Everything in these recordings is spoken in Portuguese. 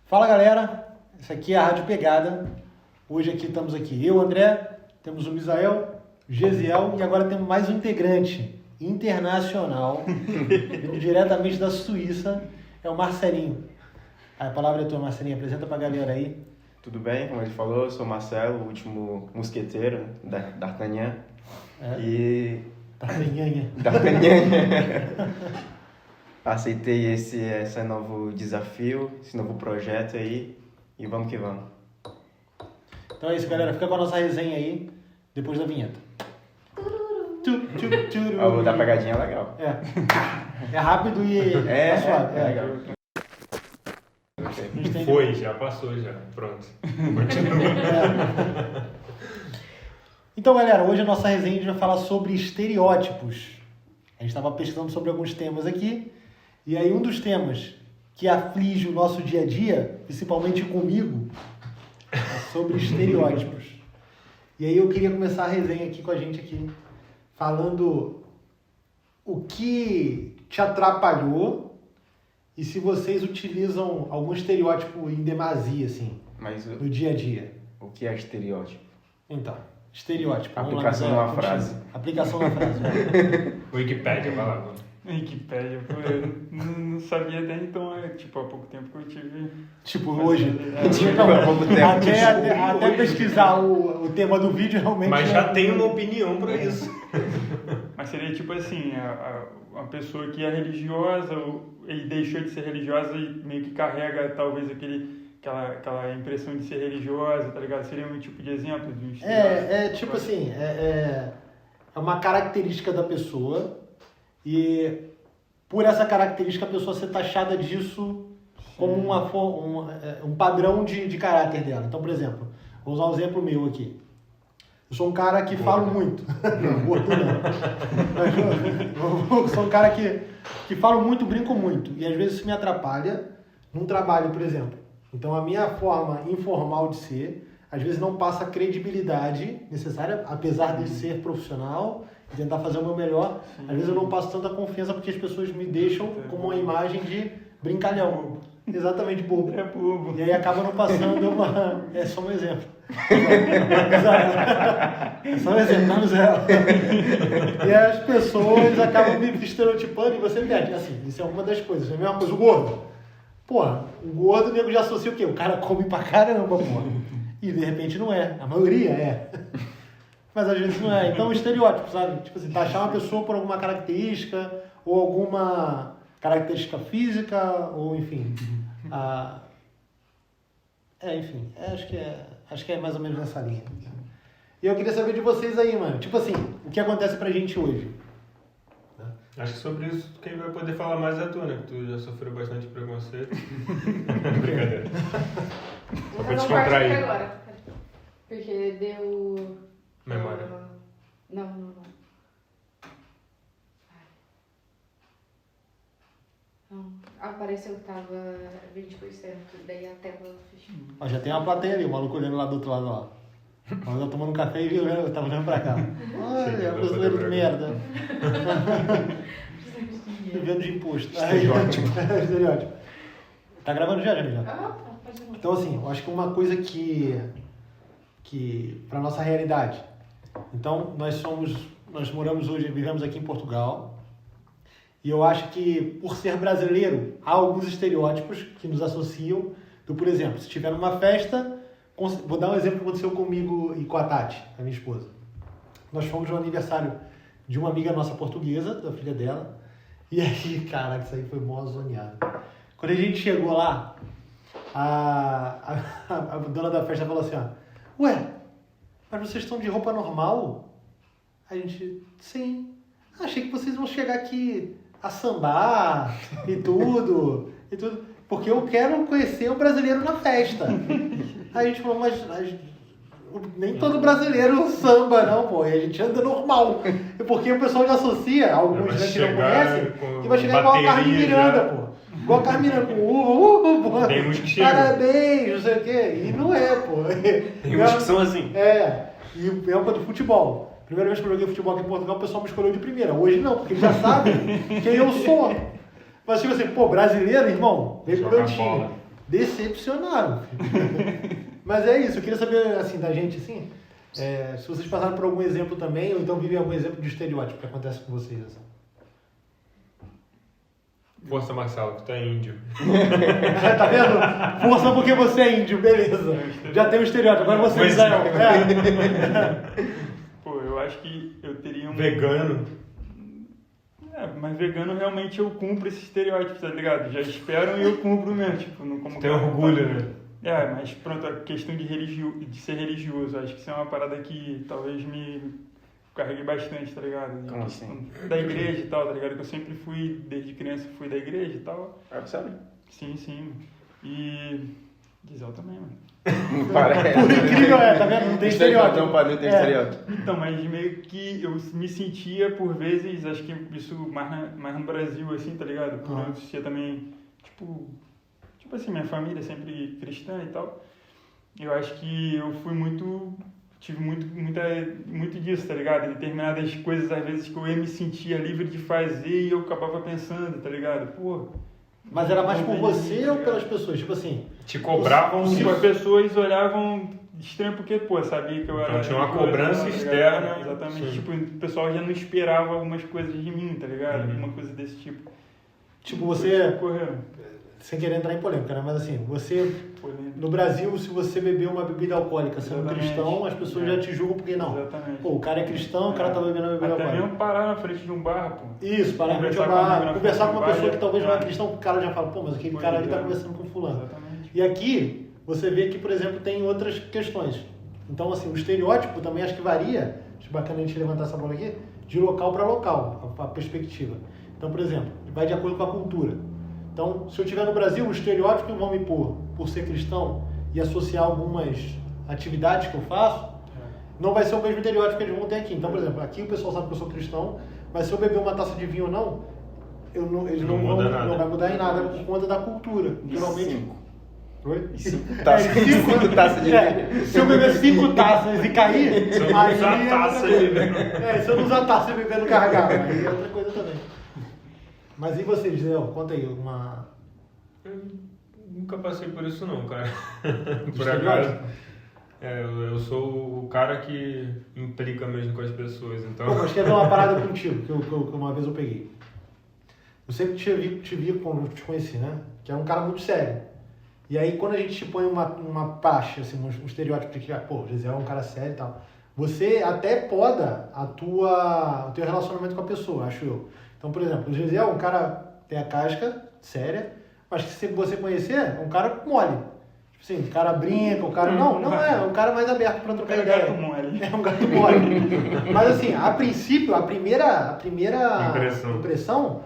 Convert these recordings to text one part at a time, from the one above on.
Fala galera, essa aqui é a Rádio Pegada. Hoje estamos aqui eu, André, temos o Misael, o Gesiel e agora temos mais um integrante internacional, vindo diretamente da Suíça, é o Marcelinho. A palavra é tua, Marcelinho, apresenta pra galera aí. Tudo bem, como ele falou, eu sou o Marcelo, o último mosqueteiro da D'Artagnan. E... D'Artagnan. Aceitei esse novo desafio, esse novo projeto aí e vamos que vamos. Então é isso, galera. Fica com a nossa resenha aí, depois da vinheta. A outra pegadinha é legal. É rápido e tá suave. É legal. Foi, já passou, já. Pronto. Continua. Então, galera, hoje a nossa resenha a gente vai falar sobre estereótipos. A gente estava pesquisando sobre alguns temas aqui. E aí um dos temas que aflige o nosso dia a dia, principalmente comigo, é sobre estereótipos. E aí eu queria começar a resenha aqui com a gente aqui, falando o que te atrapalhou e se vocês utilizam algum estereótipo em demasia, assim, Mas no dia a dia. o que é estereótipo? Então, estereótipo. Aplicação numa frase. Aplicação na frase. Wikipédia, vai lá, mano. Wikipédia, eu não sabia até então, há pouco tempo que eu tive... Tipo, hoje. Há pouco tempo. Até pesquisar o tema do vídeo, realmente... Mas já tem uma opinião pra isso. Mas seria tipo assim, uma pessoa que é religiosa e deixou de ser religiosa e meio que carrega talvez aquela impressão de ser religiosa, tá ligado? Seria um tipo de exemplo de um estereótipo. Tipo assim, é uma característica da pessoa e por essa característica a pessoa ser taxada disso como um padrão de caráter dela. Então, por exemplo, vou usar um exemplo meu aqui. Eu sou um cara que falo muito. Não, gordo não. Eu sou um cara que falo muito, brinco muito. E às vezes isso me atrapalha num trabalho, por exemplo. Então a minha forma informal de ser, às vezes não passa a credibilidade necessária, apesar de ser profissional e tentar fazer o meu melhor. Às vezes eu não passo tanta confiança porque as pessoas me deixam com uma imagem de brincalhão. Exatamente, bobo. É bobo. E aí acaba não passando uma... É só um exemplo. É só um exemplo, tá no zero. E as pessoas acabam me estereotipando e você perde. Assim, isso é uma das coisas. É a mesma coisa, o gordo. Porra, o gordo, o nego já associa o quê? O cara come pra caramba, porra. E de repente não é. A maioria é. Mas às vezes não é. Então, o estereótipo, sabe? Tipo assim, taxar uma pessoa por alguma característica ou alguma característica física ou, enfim... acho que é mais ou menos nessa linha. E eu queria saber de vocês aí, mano. Tipo assim, o que acontece pra gente hoje? Acho que sobre isso quem vai poder falar mais é tu, né? Que tu já sofreu bastante preconceito. Brincadeira. Só pra descontrair. Agora, porque deu... Memória. Não. Não. Apareceu que tava 20%, daí a tela fechou. Ó, já tem uma plateia ali, o maluco olhando lá do outro lado, ó. O maluco tá tomando um café e tá olhando pra cá. Olha, brasileiro de merda. Vivendo de imposto. Estereótipo. Tá gravando já, Jamila? Pode ir. Então, assim, eu acho que uma coisa que pra nossa realidade. Então, nós moramos hoje, vivemos aqui em Portugal. E eu acho que, por ser brasileiro, há alguns estereótipos que nos associam. Então, por exemplo, se estiver numa festa... Vou dar um exemplo que aconteceu comigo e com a Tati, a minha esposa. Nós fomos no aniversário de uma amiga nossa portuguesa, da filha dela. E aí, caraca, isso aí foi mó zoneado. Quando a gente chegou lá, a dona da festa falou assim, ó... Ué, mas vocês estão de roupa normal? A gente, sim. Achei que vocês vão chegar aqui a sambar e tudo. Porque eu quero conhecer o brasileiro na festa. Aí a gente falou, mas nem todo brasileiro samba, não, pô. E a gente anda normal. Porque o pessoal já associa, alguns né, que não conhecem, que vai chegar igual a Carmen Miranda, pô. Igual a Carmen Miranda, com pô. Tem uns que chegam. Parabéns, não sei o quê. E não é, pô. Tem uns que são assim. E o época do futebol. Primeira vez que eu joguei futebol aqui em Portugal, o pessoal me escolheu de primeira. Hoje não, porque eles já sabem quem eu sou. Mas tipo assim, pô, brasileiro, irmão, vem pro meu time. decepcionaram. Mas é isso, eu queria saber, assim, da gente, assim, se vocês passaram por algum exemplo também, ou então vivem algum exemplo de estereótipo que acontece com vocês, assim. Força, Marcelo, que tu é índio. Tá vendo? Força porque você é índio, beleza. Já tem um estereótipo, agora você é Israel. Pô, eu acho que eu teria um... Vegano. Mas vegano realmente eu cumpro esse estereótipo, tá ligado? Já esperam e eu cumpro mesmo, tipo, não como... Tem orgulho, né? Mas pronto, a questão de ser religioso, acho que isso é uma parada que talvez me carregue bastante, tá ligado? Como assim? Da igreja e tal, tá ligado? Que eu sempre fui, desde criança fui da igreja e tal. Sabe? Sim. E... Gisele também, mano. Não parece. Por incrível tá vendo? Não tem estereótipo. Não pode ter estereótipo. Então, mas meio que eu me sentia, por vezes, acho que isso mais no Brasil, assim, tá ligado? Por eu ser também, tipo assim, minha família é sempre cristã e tal. Eu acho que eu fui tive muito disso, tá ligado? Determinadas coisas, às vezes, que eu me sentia livre de fazer e eu acabava pensando, tá ligado? Pô... Mas era mais por você ou pelas pessoas? Tipo assim... Te cobravam... Tipo, as pessoas olhavam estranho porque, pô, sabia que eu era... Então tinha uma cobrança tá externa. Exatamente. Sim. Tipo, o pessoal já não esperava algumas coisas de mim, tá ligado? Alguma coisa desse tipo. Tipo, você... Correram. Sem querer entrar em polêmica, né? Mas assim, você... Polêmica. No Brasil, se você beber uma bebida alcoólica sendo Exatamente. cristão, as pessoas já te julgam porque não. Exatamente. Pô, o cara é cristão, o cara tá bebendo uma bebida Até alcoólica. mesmo parar na frente de um bar, pô. Isso, parar na frente de um Conversar bar, comigo na conversar com uma frente de um pessoa bar, que talvez não é é. cristão, o cara já fala, pô, mas aquele Pois cara ali é. tá conversando com fulano. Exatamente. E aqui, você vê que, por exemplo, tem outras questões. Então, assim, o estereótipo também acho que varia, acho bacana a gente levantar essa bola aqui, de local para local, a perspectiva. Então, por exemplo, vai de acordo com a cultura. Então, se eu estiver no Brasil, o estereótipo que vão me pôr por ser cristão e associar algumas atividades que eu faço, não vai ser o mesmo estereótipo que eles vão ter aqui. Então, por exemplo, aqui o pessoal sabe que eu sou cristão, mas se eu beber uma taça de vinho ou não, eles não vai mudar em nada por conta da cultura. Geralmente... Oi? 5 taças de vinho. Se eu beber 5 taças e cair, Se eu não usar taça e beber. se eu não usar taça e beber no gargalo, aí é outra coisa também. Mas e você, Gisele? Conta aí uma... Eu nunca passei por isso não, cara. Por estereótipo? acaso. Eu sou o cara que implica mesmo com as pessoas, então... Pô, mas quer ver uma parada contigo, que uma vez eu peguei. Eu sempre te vi quando eu te conheci, né? Que era um cara muito sério. E aí, quando a gente te põe uma praxe, assim, um estereótipo de que, pô, o Gisele é um cara sério e tal, você até poda o teu relacionamento com a pessoa, acho eu. Então, por exemplo, o Gisele é um cara tem a casca séria, mas que se você conhecer, é um cara mole. Tipo assim, o cara brinca, o cara... Não é um cara mais aberto pra trocar ideia. Gato mole. É um gato mole. Mas assim, a princípio, a primeira impressão,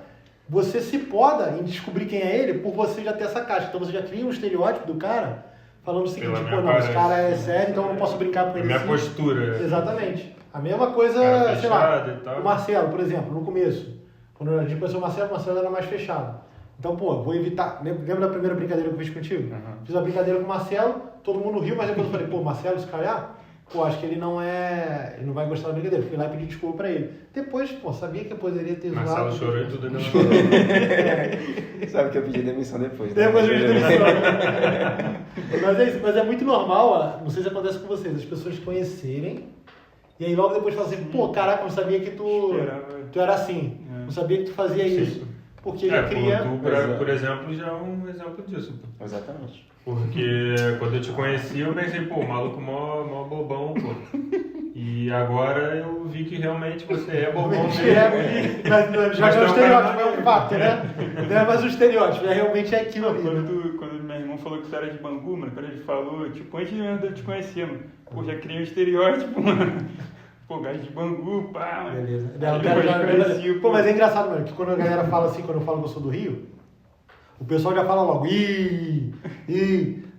você se poda em descobrir quem é ele por você já ter essa casca. Então você já cria um estereótipo do cara falando o seguinte, Pela pô, minha não, esse aparência. cara é sério, então eu não posso brincar com ele Minha assim. postura. Exatamente. A mesma coisa, Cara sei lá, fechado e tal. o Marcelo, por exemplo, no começo. Quando a gente conheceu o Marcelo era mais fechado. Então, pô, vou evitar. Lembra da primeira brincadeira que eu fiz contigo? Fiz a brincadeira com o Marcelo, todo mundo riu, mas depois eu falei, pô, Marcelo, se calhar, pô, acho que ele não vai gostar da brincadeira. Fui lá e pedi desculpa pra ele. Depois, pô, sabia que eu poderia ter zoado. Marcelo chorou e tudo. Sabe que eu pedi demissão depois, né? Depois eu pedi demissão. Mas é isso, mas é muito normal, não sei se acontece com vocês, as pessoas te conhecerem e aí logo depois falam assim, pô, caraca, não sabia que tu era assim, não sabia que tu fazia isso. Porque já cria... Tu, por exemplo, já é um exemplo disso. Pô. Exatamente. Porque quando eu te conheci, eu pensei, pô, o maluco mó bobão, pô. E agora eu vi que realmente você é bobão mesmo. Mas já é um estereótipo, é um fato, né? Não é mais um estereótipo, realmente é aquilo ali. Quando meu irmão falou que tu era de Bangu, mano, quando ele falou, tipo, antes mesmo de eu te conhecer, mano, pô, já criei um estereótipo, mano. Pô, gajo de Bangu, pá, mano. Beleza. Pô, Pô, mas é engraçado, mano, que quando a galera fala assim, quando eu falo que eu sou do Rio, o pessoal já fala logo,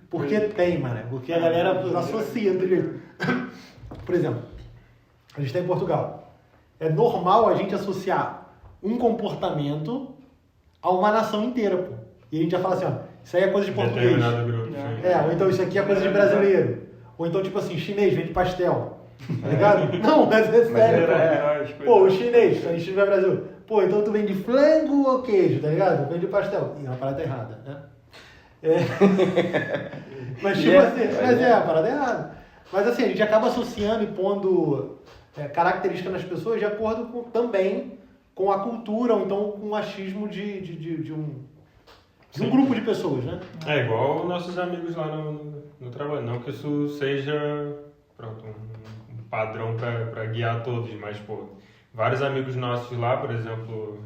porque tem, mano, porque a galera associa do jeito. Por exemplo, a gente está em Portugal. É normal a gente associar um comportamento a uma nação inteira, pô. E a gente já fala assim, ó, isso aí é coisa de português. Determinado grupo. Ou então isso aqui é coisa de brasileiro. Ou então, tipo assim, chinês vende pastel. Tá ligado? Não, mas é sério, cara. Pô, o chinês, a gente vai ao Brasil. Pô, então tu vende flango ou queijo, tá ligado? Vende pastel. E é uma parada errada, né? Mas tipo assim, a parada é errada. Mas assim, a gente acaba associando e pondo características nas pessoas de acordo também com a cultura, ou então com o achismo de um grupo de pessoas, né? É igual nossos amigos lá no trabalho. Não que isso seja um padrão para guiar todos, mas, pô, vários amigos nossos lá, por exemplo,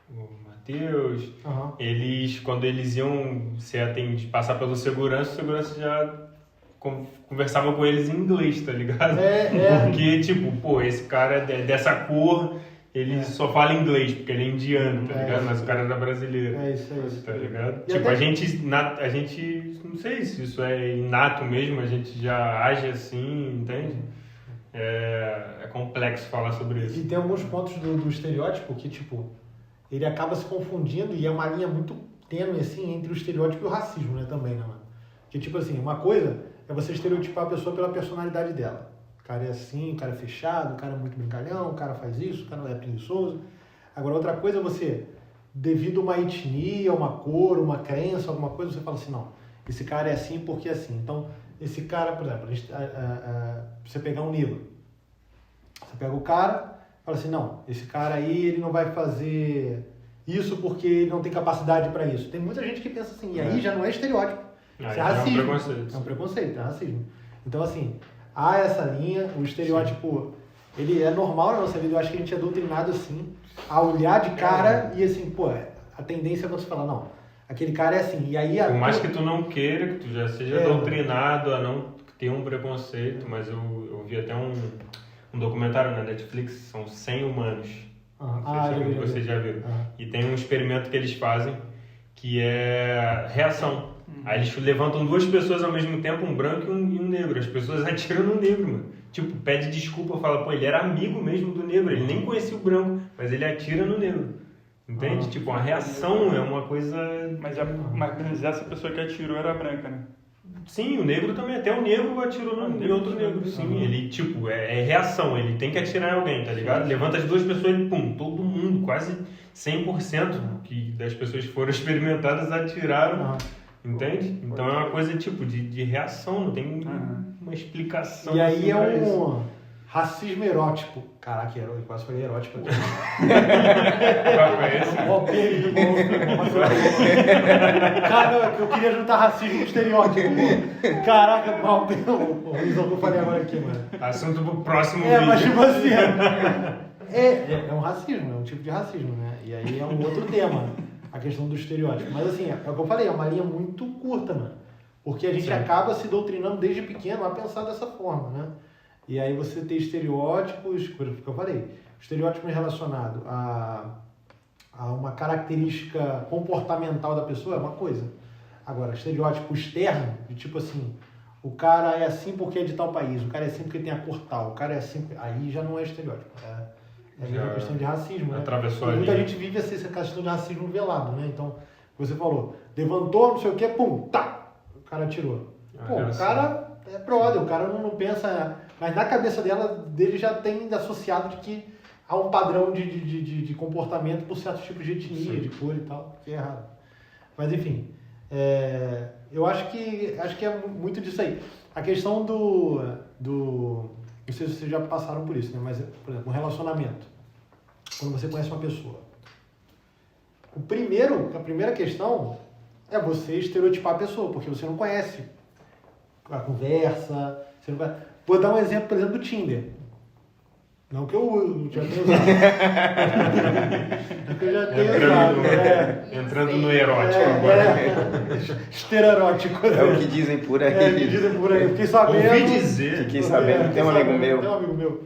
o Matheus, eles, quando eles iam passar pelo segurança, o segurança já conversava com eles em inglês, tá ligado? Porque, tipo, pô, esse cara é dessa cor, ele só fala inglês, porque ele é indiano, tá ligado? Mas o cara era brasileiro. É isso. Tá ligado? Tipo, a gente, não sei se isso é inato mesmo, a gente já age assim, entende? É complexo falar sobre isso. E tem alguns pontos do estereótipo que, tipo, ele acaba se confundindo e é uma linha muito tênue, assim, entre o estereótipo e o racismo, né, também, né, mano? Que, tipo assim, uma coisa é você estereotipar a pessoa pela personalidade dela. O cara é assim, o cara é fechado, o cara é muito brincalhão, o cara faz isso, o cara é preguiçoso. Agora, outra coisa é você, devido a uma etnia, uma cor, uma crença, alguma coisa, você fala assim, não, esse cara é assim porque é assim. Então, esse cara, por exemplo, você pegar um negro, você pega o cara, fala assim, não, esse cara aí, ele não vai fazer isso porque ele não tem capacidade para isso. Tem muita gente que pensa assim, e aí já não é estereótipo, isso é racismo. É um preconceito, é racismo. Então, assim, há essa linha, o estereótipo, ele é normal na nossa vida, eu acho que a gente é doutrinado assim, a olhar de cara e assim, pô, a tendência é você falar, não, aquele cara é assim, e aí... Por mais que tu não queira, que tu já seja doutrinado a não ter um preconceito, mas eu vi até um documentário na Netflix, são 100 humanos, não sei se vocês já viram, e tem um experimento que eles fazem, que é reação. Aí eles levantam duas pessoas ao mesmo tempo, um branco e um negro. As pessoas atiram no negro, mano. Tipo, pede desculpa, fala, pô, ele era amigo mesmo do negro, ele nem conhecia o branco, mas ele atira no negro. Entende? Tipo, a reação é uma coisa... Mas essa pessoa que atirou era branca, né? Sim, o negro também, até o negro atirou em outro negro. Sim, ele, tipo, é reação, ele tem que atirar em alguém, tá ligado? Levanta as duas pessoas e pum, todo mundo, quase 100% das pessoas que foram experimentadas atiraram. Entende? Então é uma coisa tipo de reação, não tem uma explicação. E aí é um racismo erótico. Caraca, eu quase falei erótico aqui. Qual é esse? Cara, eu queria juntar racismo com estereótipo. Caraca, mal isso que eu falei agora aqui, mano. Assunto pro próximo vídeo. Mas tipo assim, é um racismo, é um tipo de racismo, né? E aí é um outro tema. A questão do estereótipo. Mas assim, é o que eu falei, é uma linha muito curta, mano. Porque a gente acaba se doutrinando desde pequeno a pensar dessa forma, né? E aí você tem estereótipos, por que eu falei, estereótipos relacionados a uma característica comportamental da pessoa é uma coisa. Agora, estereótipo externo, de tipo assim, o cara é assim porque é de tal país, o cara é assim porque tem a cor tal, o cara é assim... Aí já não é estereótipo, é uma questão de racismo, né? Atravessou ali. Muita gente vive essa questão de racismo velado, né? Então, você falou, levantou, não sei o que, pum, tá, o cara atirou. Pô, o cara é brother, o cara não pensa... Mas na cabeça dele já tem associado de que há um padrão de comportamento por certos tipos de etnia, de cor e tal, que é errado. Mas, enfim, eu acho que é muito disso aí. A questão do não sei se vocês já passaram por isso, né? Mas, por exemplo, um relacionamento. Quando você conhece uma pessoa. A primeira questão é você estereotipar a pessoa, porque você não conhece a conversa. Você não conhece. Vou dar um exemplo, por exemplo, do Tinder. Não que eu já tenha usado. Não que eu já tenha usado. Entrando no erótico agora. Estereótico. É o que dizem por aí. É o que dizem por aí. Fiquei sabendo. Ouvi dizer. Fiquei sabendo, tem um amigo meu. Tem um amigo meu.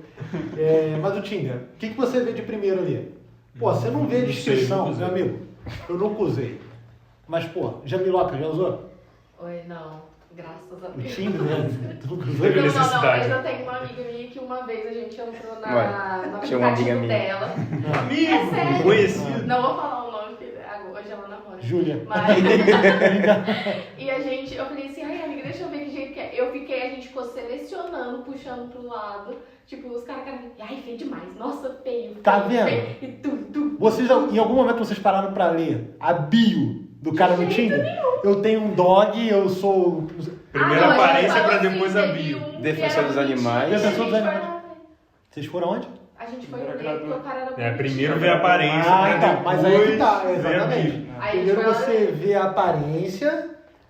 Mas o Tinder, o que você vê de primeiro ali? Pô, você não vê a descrição, meu amigo. Eu nunca usei. Mas, pô, Jamiloca, já usou? Oi, não. Graças a O Deus. Tinder, né? Tu nunca usou? Teve Não, necessidade. mas eu tenho uma amiga minha que uma vez a gente entrou no tinha uma amiga aplicativo minha. dela. Amigo, É sério. conhecido. Não vou falar o nome, porque hoje ela namora. Júlia. Mas... e eu falei assim, ai amiga, deixa eu ver que jeito que é. A gente ficou selecionando, puxando pro lado. Tipo, os caras, ai, feio demais. Nossa, feio. Tá vendo? Feio. E tu. Vocês, em algum momento vocês pararam pra ler a bio do cara no Tinder? Eu tenho um dog, eu sou... Primeiro a aparência pra depois a teve bio. um Defensor que dos era animais. bonitinho, Defensor dos a gente foi animais. lá ver. Vocês foram onde? A gente foi ver porque o cara era bonitinho. Primeiro vê a aparência, Ah, pra então, depois mas aí que tá, ver a exatamente. bio. Aí Primeiro foi lá você ver. vê a aparência,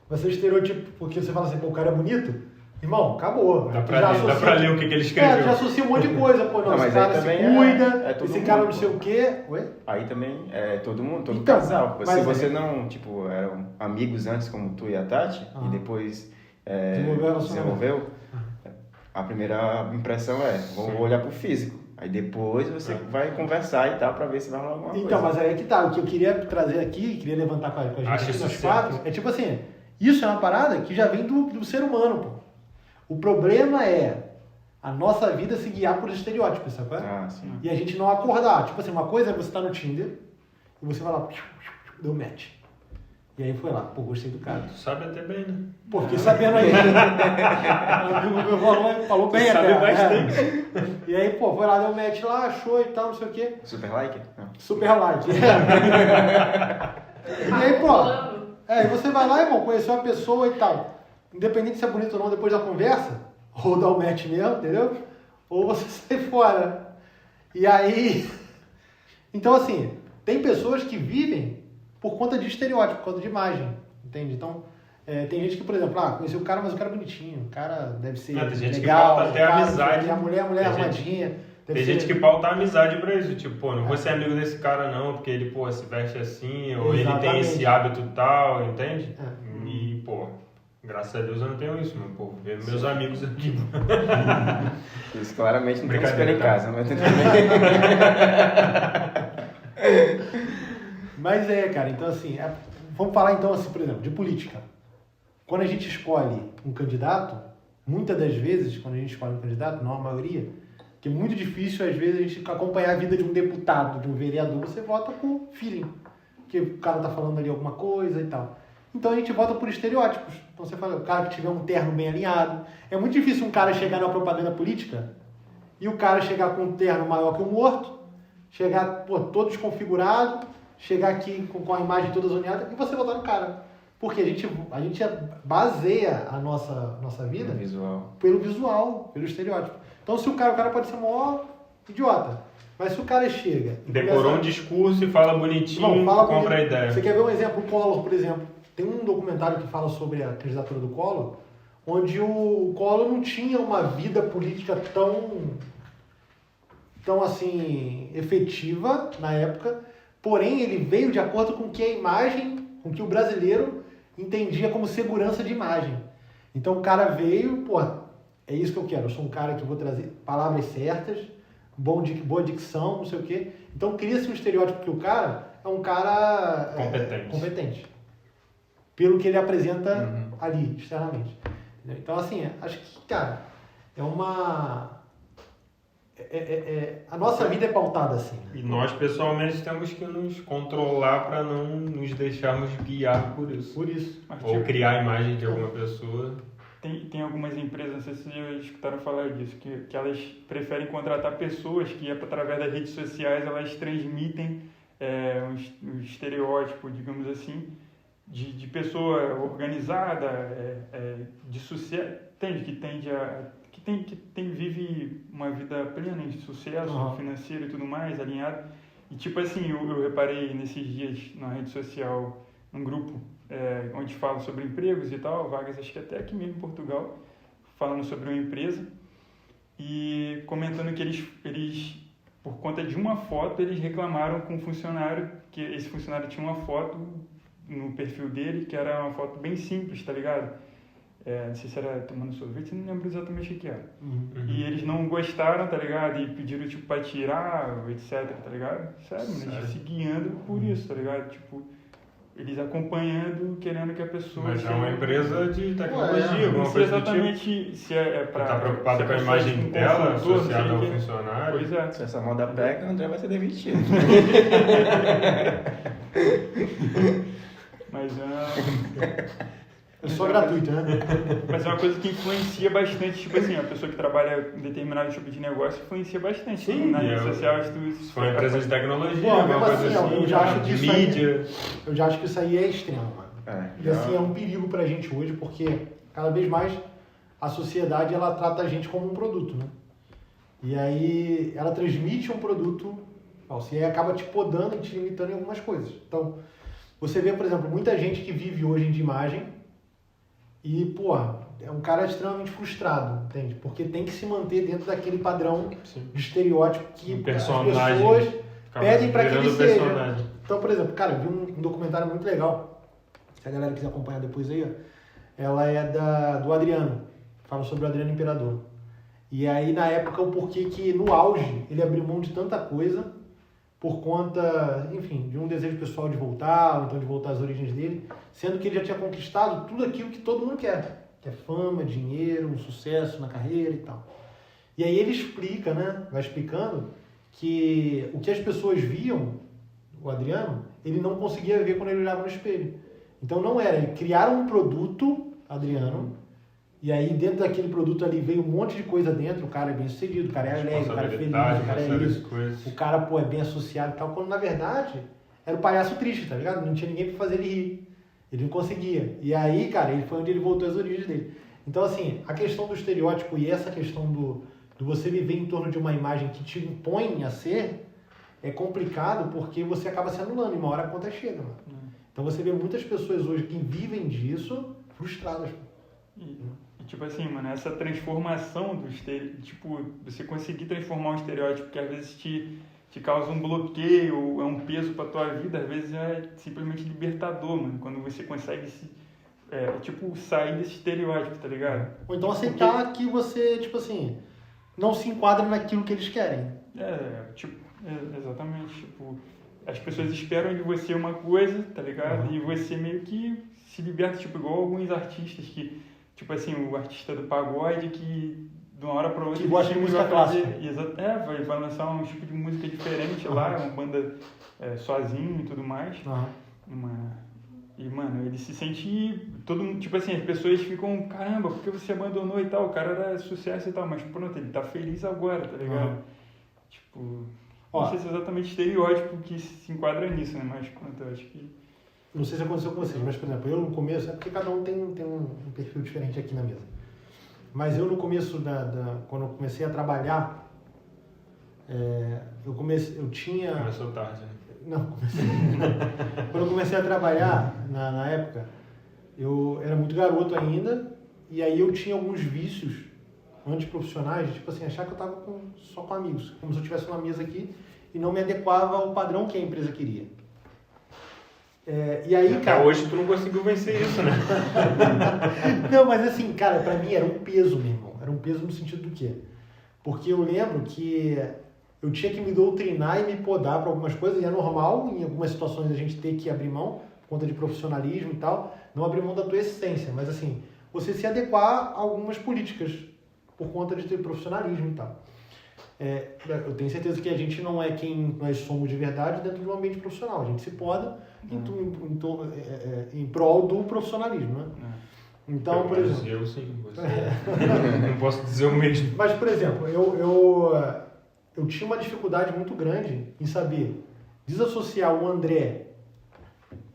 você estereotipa, porque você fala assim, pô, o cara é bonito. Irmão, acabou. Dá Tu pra já ler, dá pra ler o que ele É, escreveu. tu já associa um monte de coisa, pô, não, Não, esse mas aí cara se também cuida, é todo esse mundo, cara não pô. sei o quê. Oi? Aí também é todo mundo, todo Então, casal. mas Se aí- você não, tipo, eram amigos antes, como tu e a Tati, Ah. e depois Desenvolveu, a primeira impressão é, vou olhar pro físico. Aí depois você vai conversar e tal, pra ver se vai rolar alguma coisa. Então, mas aí que tá, o que eu queria trazer aqui, queria levantar com a gente Acho aqui, isso nós certo. quatro, é tipo assim, isso é uma parada que já vem do ser humano, pô. O problema é a nossa vida se guiar por estereótipos, sabe? Ah, sim. E a gente não acordar. Tipo assim, uma coisa é você tá no Tinder e você vai lá, deu match. E aí foi lá, pô, gostei do cara. Tu sabe até bem, né? Pô, fiquei sabendo aí. O amigo meu falou bem Tu sabe até. bastante. E aí, pô, foi lá, deu match lá, achou e tal, não sei o quê. Super like? Não. Super like. E aí, pô, e você vai lá, irmão, conheceu uma pessoa e tal. Independente se é bonito ou não, depois da conversa, ou dá o match mesmo, entendeu? Ou você sai fora. E aí... Então, assim, tem pessoas que vivem por conta de estereótipo, por conta de imagem, entende? Então, tem gente que, por exemplo, conheceu o cara, mas o cara é bonitinho, o cara deve ser Tem gente que legal, pauta até o cara, amizade. e a mulher Tem gente- arrumadinha. deve Tem ser- gente que pauta a amizade pra isso, tipo, pô, não vou ser amigo desse cara não, porque ele, pô, se veste assim, ou ele tem Exatamente. esse hábito tal, entende? É. E, pô, graças a Deus eu não tenho isso, meu povo. Vendo meus amigos aqui. Isso claramente não tem Brincadeira, espelho em tá? casa, mas tudo bem. Mas cara, então assim, vamos falar então assim, por exemplo, de política. Quando a gente escolhe um candidato, muitas das vezes, quando a gente escolhe um candidato, não a maioria, que é muito difícil às vezes a gente acompanhar a vida de um deputado, de um vereador, você vota por feeling, porque o cara tá falando ali alguma coisa e tal. Então a gente vota por estereótipos. Então você fala, o cara que tiver um terno bem alinhado. É muito difícil um cara chegar numa propaganda política e o cara chegar com um terno maior que o morto, chegar todo desconfigurado, chegar aqui com a imagem toda zoneada e você votar no cara. Porque a gente baseia a nossa vida Visual. pelo visual, pelo estereótipo. Então se o cara pode ser o maior idiota, mas se o cara chega... e Decorou começa- um discurso e fala bonitinho, Não, fala tu compra a bonito. ideia. Você quer ver um exemplo? O Collor, por exemplo. Tem um documentário que fala sobre a candidatura do Collor, onde o Collor não tinha uma vida política tão assim, efetiva na época, porém ele veio de acordo com que a imagem, com que o brasileiro entendia como segurança de imagem. Então o cara veio, é isso que eu quero, eu sou um cara que vou trazer palavras certas, boa dicção, não sei o quê. Então cria-se um estereótipo que o cara é um cara competente. Pelo que ele apresenta ali, externamente. Então, assim, acho que, cara, a nossa vida é pautada assim. Né? E nós, pessoalmente, temos que nos controlar para não nos deixarmos guiar por isso. Por isso. Mas, Ou tipo, criar a imagem de alguma pessoa. Tem algumas empresas, não sei se vocês já escutaram falar disso, que elas preferem contratar pessoas que, através das redes sociais, elas transmitem um estereótipo, digamos assim, de pessoa organizada, de sucesso, que vive uma vida plena de sucesso financeiro e tudo mais, alinhado. E tipo assim, eu reparei nesses dias na rede social, num grupo onde fala sobre empregos e tal, vagas, acho que até aqui mesmo em Portugal, falando sobre uma empresa e comentando que eles por conta de uma foto, eles reclamaram com um funcionário, que esse funcionário tinha uma foto no perfil dele, que era uma foto bem simples, tá ligado? Não sei se era tomando sorvete, não lembro exatamente o que era. E eles não gostaram, tá ligado? E pediram, tipo, pra tirar, etc, tá ligado? Sério, mano, eles se guiando por isso, tá ligado? Tipo, eles acompanhando, querendo que a pessoa... Mas é uma empresa de tecnologia, alguma não sei coisa do tipo. exatamente se é pra... Tá preocupado se com a pessoa imagem um dela, consultor, não sei associada o ao quê. funcionário. Pois é. Se essa moda pega, o André vai ser demitido. Mas É só gratuito, né? Mas é uma coisa que influencia bastante, tipo assim, a pessoa que trabalha em determinado tipo de negócio influencia bastante. Sim, nas redes sociais. Se for uma empresa de tecnologia, Pô, alguma mesmo coisa assim, assim, eu já acho que de isso aí- mídia. Eu já acho que isso aí é extremo, mano. E assim, é um perigo pra gente hoje, porque cada vez mais a sociedade, ela trata a gente como um produto, né? E aí, ela transmite um produto falso, e aí acaba te podando e te limitando em algumas coisas. Então, você vê, por exemplo, muita gente que vive hoje de imagem e, pô, é um cara extremamente frustrado, entende? Porque tem que se manter dentro daquele padrão de estereótipo que as pessoas pedem pra que ele seja. Personagem. Então, por exemplo, cara, eu vi um documentário muito legal, se a galera quiser acompanhar depois aí, ó, ela é do Adriano, fala sobre o Adriano Imperador. E aí, na época, o porquê que no auge ele abriu mão de tanta coisa por conta, enfim, de um desejo pessoal de voltar, ou então de voltar às origens dele, sendo que ele já tinha conquistado tudo aquilo que todo mundo quer, que é fama, dinheiro, um sucesso na carreira e tal. E aí ele explica, né, vai explicando que o que as pessoas viam, o Adriano, ele não conseguia ver quando ele olhava no espelho. Então não era, ele criaram um produto, Adriano, e aí dentro daquele produto ali veio um monte de coisa dentro, o cara é bem sucedido, o cara é alegre, o cara é feliz, o cara é isso, o cara, pô, é bem associado e tal, quando na verdade era o palhaço triste, tá ligado? Não tinha ninguém pra fazer ele rir, ele não conseguia. E aí, cara, ele foi onde ele voltou às origens dele. Então assim, a questão do estereótipo e essa questão do você viver em torno de uma imagem que te impõe a ser, é complicado porque você acaba se anulando e uma hora a conta chega, mano. Então você vê muitas pessoas hoje que vivem disso frustradas. E tipo assim, mano, essa transformação do estereótipo, tipo, você conseguir transformar um estereótipo que às vezes te causa um bloqueio, é um peso pra tua vida, às vezes é simplesmente libertador, mano, quando você consegue tipo, sair desse estereótipo, tá ligado? Ou então aceitar que você, tipo assim, não se enquadra naquilo que eles querem. Exatamente, tipo, as pessoas esperam de você uma coisa, tá ligado? E você meio que se liberta, tipo, igual alguns artistas que, tipo assim, o artista do pagode que de uma hora pra outra... Que gosta de música clássica. Vai lançar um tipo de música diferente lá, uma banda sozinho e tudo mais. E, mano, ele se sente... Todo mundo, tipo assim, as pessoas ficam, caramba, por que você abandonou e tal? O cara era sucesso e tal, mas pronto, ele tá feliz agora, tá ligado? Tipo... Não sei se é exatamente estereótipo que se enquadra nisso, né? Mas pronto, eu acho que... Não sei se aconteceu com vocês, mas, por exemplo, eu no começo... É porque cada um tem um perfil diferente aqui na mesa. Mas eu no começo, quando eu comecei a trabalhar, eu tinha... Começou tarde, né? Não, comecei... Quando eu comecei a trabalhar, na época, eu era muito garoto ainda, e aí eu tinha alguns vícios antiprofissionais, tipo assim, achar que eu estava só com amigos, como se eu tivesse uma mesa aqui e não me adequava ao padrão que a empresa queria. E aí, cara... hoje tu não conseguiu vencer isso, né? Não, mas assim, cara, pra mim era um peso, meu irmão. Era um peso no sentido do quê? Porque eu lembro que eu tinha que me doutrinar e me podar para algumas coisas, e é normal em algumas situações a gente ter que abrir mão, por conta de profissionalismo e tal, não abrir mão da tua essência, mas assim, você se adequar a algumas políticas por conta de ter profissionalismo e tal. Eu tenho certeza que a gente não é quem nós somos de verdade dentro do ambiente profissional. A gente se poda em prol do profissionalismo, né? Então, por exemplo... Eu sim, você... não posso dizer o mesmo. Mas, por exemplo, eu tinha uma dificuldade muito grande em saber desassociar o André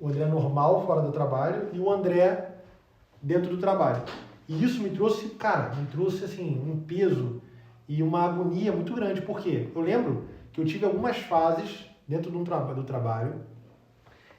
normal fora do trabalho e o André dentro do trabalho. E isso me trouxe, assim, um peso e uma agonia muito grande. Por quê? Eu lembro que eu tive algumas fases dentro do trabalho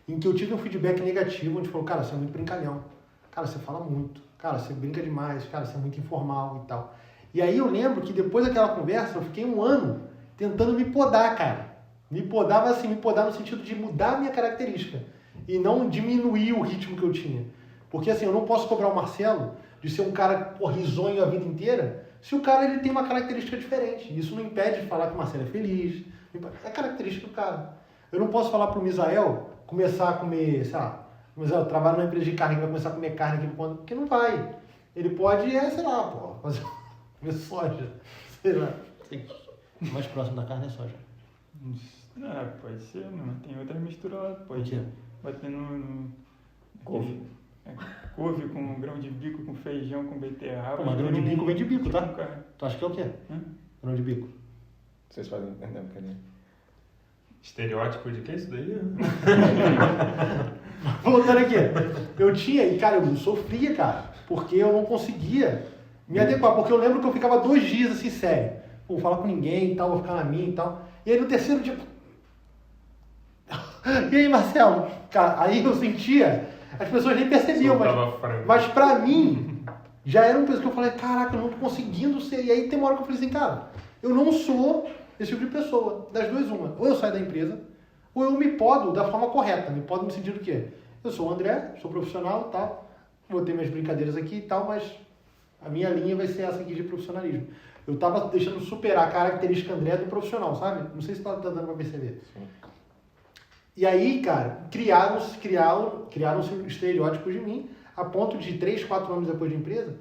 em que eu tive um feedback negativo, onde falou, cara, você é muito brincalhão, cara, você fala muito, cara, você brinca demais, cara, você é muito informal e tal. E aí eu lembro que depois daquela conversa, eu fiquei 1 ano tentando me podar, cara. Me podar no sentido de mudar a minha característica e não diminuir o ritmo que eu tinha. Porque assim, eu não posso cobrar o Marcelo de ser um cara risonho a vida inteira, se o cara ele tem uma característica diferente. Isso não impede de falar que o Marcelo é feliz, é característica do cara. Eu não posso falar pro Misael começar a comer, sei lá, o Misael trabalha numa empresa de carne que vai começar a comer carne aqui porque não vai. Ele pode, sei lá, comer soja, sei lá. O mais próximo da carne é soja. Pode ser, não. Tem outra mistura lá. Pode bater no couve. couve com grão de bico, com feijão, com beterraba. Pô, mas grão de bico vem de bico, tá? Cara. Tu acha que é o quê? Grão de bico. Vocês fazem... Não, cadê? Estereótipo de que isso daí? Voltando aqui. Eu tinha, e cara, eu sofria, cara, porque eu não conseguia me adequar, porque eu lembro que eu ficava 2 dias assim, sério. Vou falar com ninguém e tal, vou ficar na minha e tal. E aí no terceiro dia... E aí, Marcelo? Cara, aí eu sentia, as pessoas nem percebiam, mas pra mim, já era uma coisa que eu falei, caraca, eu não tô conseguindo ser. E aí tem uma hora que eu falei assim, cara, eu não sou esse tipo de pessoa. Das duas, uma. Ou eu saio da empresa, ou eu me podo da forma correta. Me podo no sentido do quê? Eu sou o André, sou profissional e tal, vou ter minhas brincadeiras aqui e tal, mas a minha linha vai ser essa aqui de profissionalismo. Eu tava deixando superar a característica André do profissional, sabe? Não sei se tá dando pra perceber. Sim. E aí, cara, criaram-se estereótipos de mim, a ponto de 3, 4 anos depois de empresa,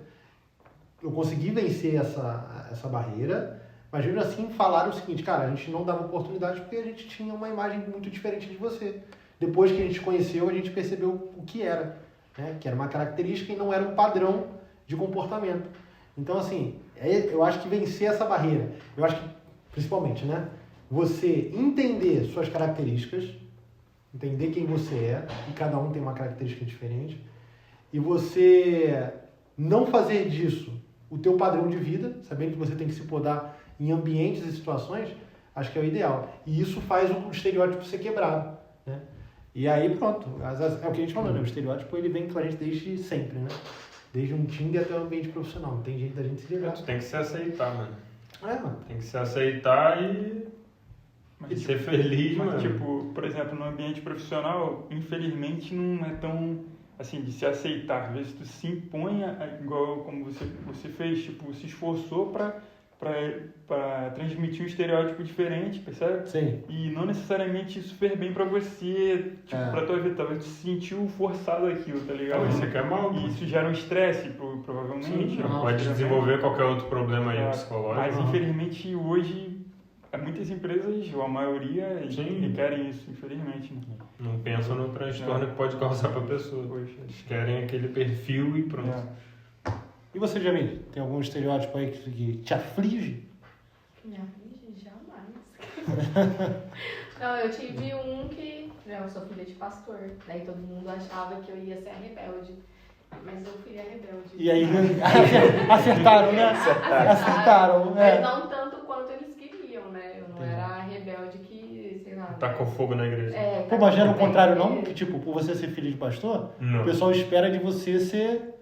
eu consegui vencer essa barreira, mas mesmo assim falaram o seguinte, cara, a gente não dava oportunidade porque a gente tinha uma imagem muito diferente de você. Depois que a gente conheceu, a gente percebeu o que era, né? Que era uma característica e não era um padrão de comportamento. Então, assim, eu acho que vencer essa barreira, eu acho que, principalmente, né? Você entender suas características, entender quem você é, e cada um tem uma característica diferente, e você não fazer disso o teu padrão de vida, sabendo que você tem que se podar em ambientes e situações, acho que é o ideal. E isso faz o estereótipo ser quebrado, né? E aí, pronto, é o que a gente falou, né? O estereótipo, ele vem com a gente desde sempre, né? Desde um Tinder até o ambiente profissional. Não tem jeito da gente se livrar. Tu tem que se aceitar, mano. Mano. Tem que se aceitar e ser feliz, mas, mano. tipo, por exemplo, no ambiente profissional, infelizmente não é tão, assim, de se aceitar. Às vezes tu se impõe, igual como você fez, tipo, se esforçou pra transmitir um estereótipo diferente, percebe? Sim. E não necessariamente isso fez bem pra você, tipo, pra tua vida. Talvez tu se sentiu forçado aquilo, tá ligado? Isso aqui é mal. E isso gera um estresse, provavelmente. Sim, pode desenvolver qualquer outro problema aí psicológico. Mas, infelizmente, hoje, muitas empresas, ou a maioria, querem isso, infelizmente. Né? Não pensam no transtorno que pode causar pra pessoa. Poxa. Eles querem aquele perfil e pronto. E você, Jamil? Tem algum estereótipo aí que te aflige? Me aflige? Jamais. Não, eu tive um que... Eu sou filha de pastor. Daí todo mundo achava que eu ia ser a rebelde. Mas eu fui a rebelde. E aí, acertaram, né? Acertaram. Mas não tanto quanto eles queriam, né? Eu não era a rebelde que, sei lá... Tacou fogo na igreja. Pô, mas já era o contrário não? Que tipo, por você ser filho de pastor, Não. o pessoal espera de você ser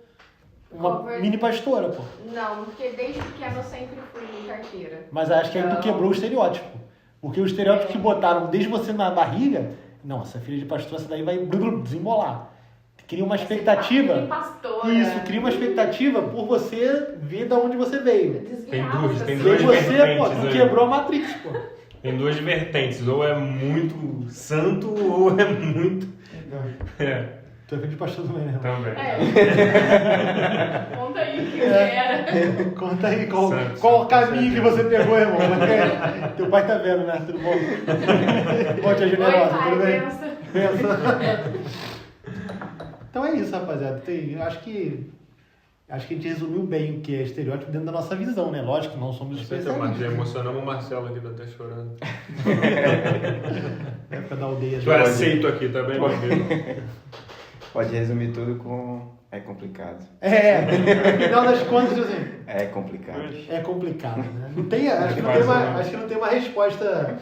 uma mini pastora, pô. Não, porque desde pequeno eu sempre fui carteira. Mas acho que aí tu quebrou o estereótipo. Porque o estereótipo que botaram desde você na barriga, não, essa filha de pastor, essa daí vai desembolar. Cria uma expectativa. Isso, cria uma expectativa por você ver de onde você veio. Tem duas E você, pô, tu quebrou a Matrix, pô. Tem duas vertentes, ou é muito santo ou é muito... Tu é filho de pastor também, né? Também. Conta aí o que era. Conta aí qual o caminho que você pegou, irmão. Teu pai tá vendo, né? Tudo bom? Bom dia, generosa. Tudo bem? Pensa. Então é isso, rapaziada. Acho que a gente resumiu bem o que é estereótipo dentro da nossa visão, né? Lógico que não somos especialistas. Emocionamos o Marcelo aqui, tá até chorando. É época da aldeia. Tu é aceito aqui também, meu amigo. Pode resumir tudo com... É complicado. No final das contas, assim... É complicado. É complicado, né? Acho que não tem uma resposta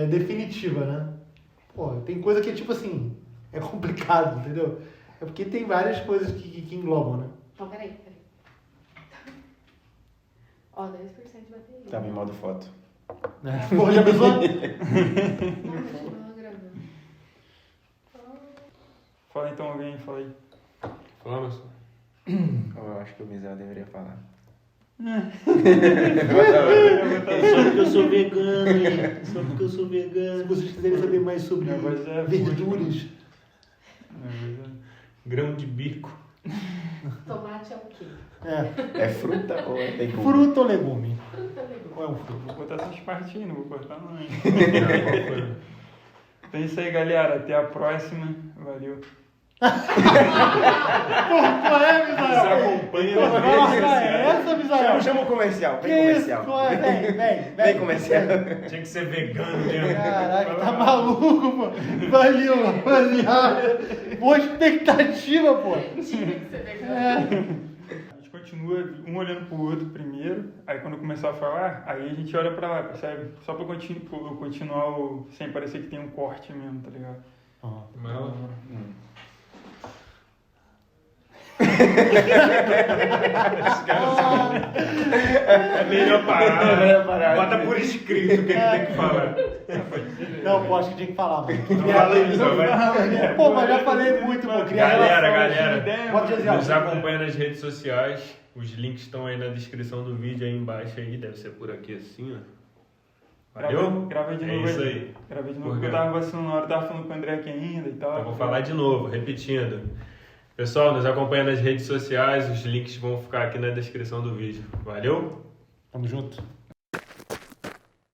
definitiva, né? Pô, tem coisa que é tipo assim... É complicado, entendeu? É porque tem várias coisas que englobam, né? Então, peraí. Ó, 10% de bateria. Tava em modo foto. Porra, já pensou? Não, gravando. Fala então alguém, fala aí. Falamos? Eu acho que o Mizel deveria falar. Só porque eu sou vegano, hein? Só porque eu sou vegano. Se vocês quiserem saber mais sobre verduras... Grão de bico. Tomate é o quê? É fruta ou é legume? Fruta ou legume? Fruta, legume. Qual é o fruto? Vou botar essas partes aí, não vou cortar não. Hein? Então é isso aí, galera. Até a próxima. Valeu. Qual é, Nos Misael? acompanha Pô, nas vai redes largar sociais. essa, Misael? Chama o comercial, Que vem isso? comercial. Qual é? Vem. Vem comercial. Tinha que ser vegano mesmo. Caraca, tá maluco, pô. Valeu, rapaziada. Boa expectativa, pô. Tinha que ser vegano. É. A gente continua um olhando pro outro primeiro, aí quando começar a falar, aí a gente olha pra lá, percebe? Só pra continuar sem parecer que tem um corte mesmo, tá ligado? É melhor parar. Melhor parar. Bota por escrito o que ele tem que falar. Não, pô, acho que tinha que falar, mano. Não fala isso, vai. Pô, mas já falei muito, pô. Queria Galera, Bota de nos exemplo. acompanha nas redes sociais. Os links estão aí na descrição do vídeo aí embaixo aí. Deve ser por aqui assim, ó. Valeu? Gravei de É novo isso aí. aí. Gravei de novo Por porque eu quê? tava vacinando na hora, eu tava falando com o André aqui ainda e tal. Então vou falar de novo, repetindo. Pessoal, nos acompanha nas redes sociais. Os links vão ficar aqui na descrição do vídeo. Valeu? Tamo junto.